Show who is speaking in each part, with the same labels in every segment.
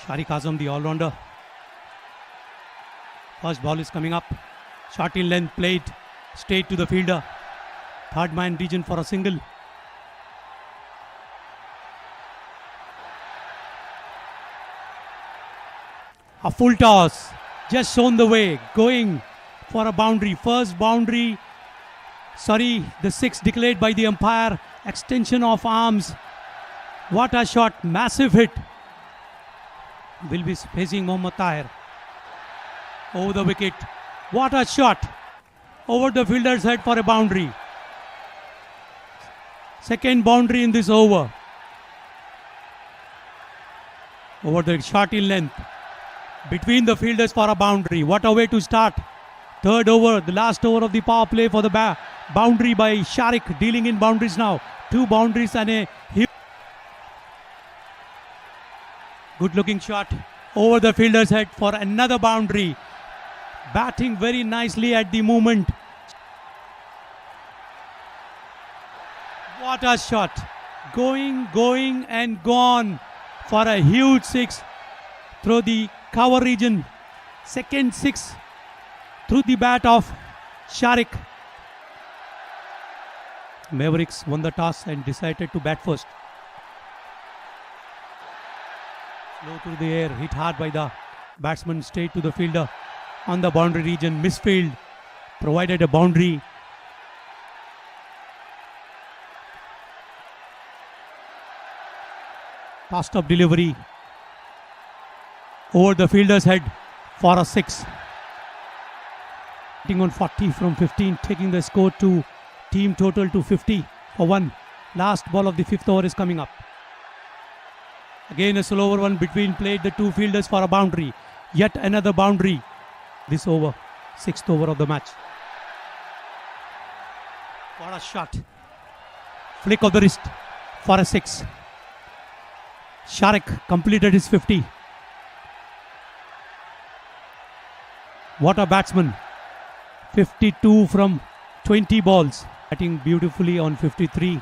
Speaker 1: Sharik Azam, the all-rounder. First ball is coming up. Shot in length, played straight to the fielder. Third man region for a single. A full toss, just shown the way, going for a boundary. First boundary, the six declared by the umpire. Extension of arms. What a shot, massive hit. Will be facing Mohammad Tahir. Over the wicket. What a shot. Over the fielder's head for a boundary. Second boundary in this over. Over the shot in length. Between the fielders for a boundary. What a way to start. Third over, the last over of the power play for the boundary by Sharik, dealing in boundaries now. 2 boundaries and a good looking shot over the fielder's head for another boundary. Batting very nicely at the moment. What a shot. Going and gone for a huge 6 through the cover region. Second 6 through the bat of Sharik. Mavericks won the toss and decided to bat first. Low through the air, hit hard by the batsman, straight to the fielder on the boundary region. Misfield provided a boundary. Tossed up delivery over the fielder's head for a 6. Hitting on 40 from 15, taking the score to team total to 50 for 1. Last ball of the 5th over is coming up. Again a slower one between played the 2 fielders for a boundary. Yet another boundary this over, 6th over of the match. What a shot. Flick of the wrist for a 6. Sharik completed his 50. What a batsman. 52 from 20 balls. Batting beautifully on 53.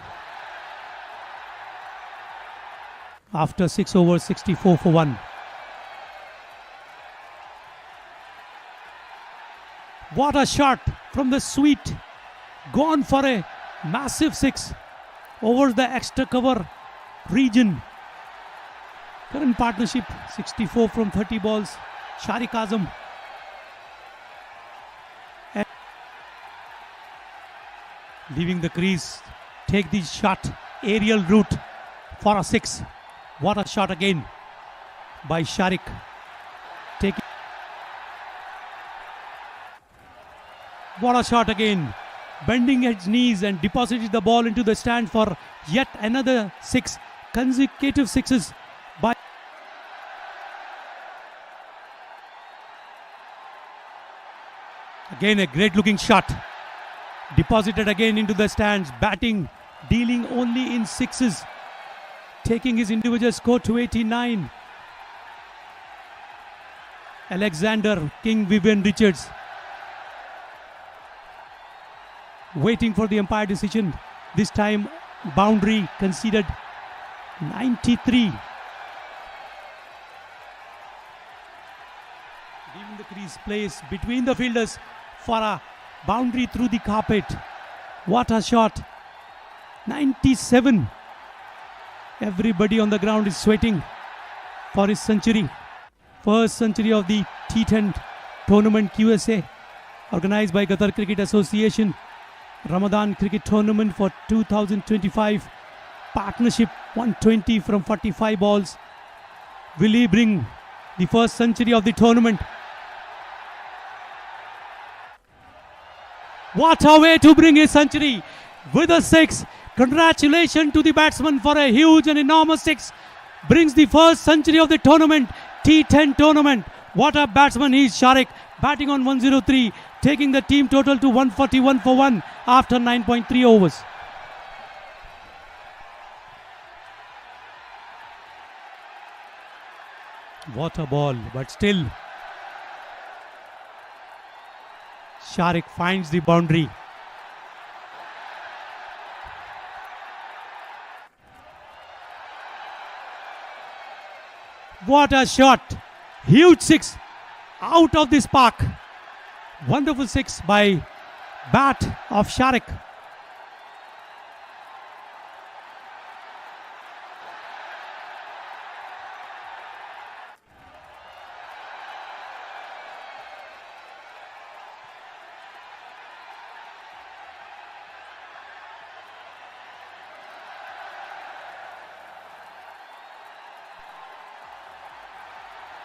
Speaker 1: After 6 overs, 64 for 1. What a shot from the sweet. Gone for a massive 6 over the extra cover region. Current partnership, 64 from 30 balls. Sharik Azam. Leaving the crease, take the shot, aerial route for a 6. What a shot again by Sharik. What a shot again, bending his knees and deposited the ball into the stand for yet another 6. Consecutive 6s by again a great looking shot. Deposited again into the stands, batting, dealing only in 6s, taking his individual score to 89. Alexander King Vivian Richards waiting for the umpire decision. This time boundary conceded. 93. Leaving the crease, place between the fielders for a boundary through the carpet. What a shot. 97. Everybody on the ground is sweating for his century. First century of the T10 tournament QSA, organized by Qatar Cricket Association. Ramadan Cricket Tournament for 2025. Partnership 120 from 45 balls. Will he bring the first century of the tournament? What a way to bring his century with a 6. Congratulations to the batsman for a huge and enormous 6. Brings the first century of the tournament, T10 tournament. What a batsman he is, Sharik. Batting on 103, taking the team total to 141 for 1 after 9.3 overs. What a ball, but still Sharik finds the boundary. What a shot! Huge six out of this park. Wonderful six by bat of Sharik.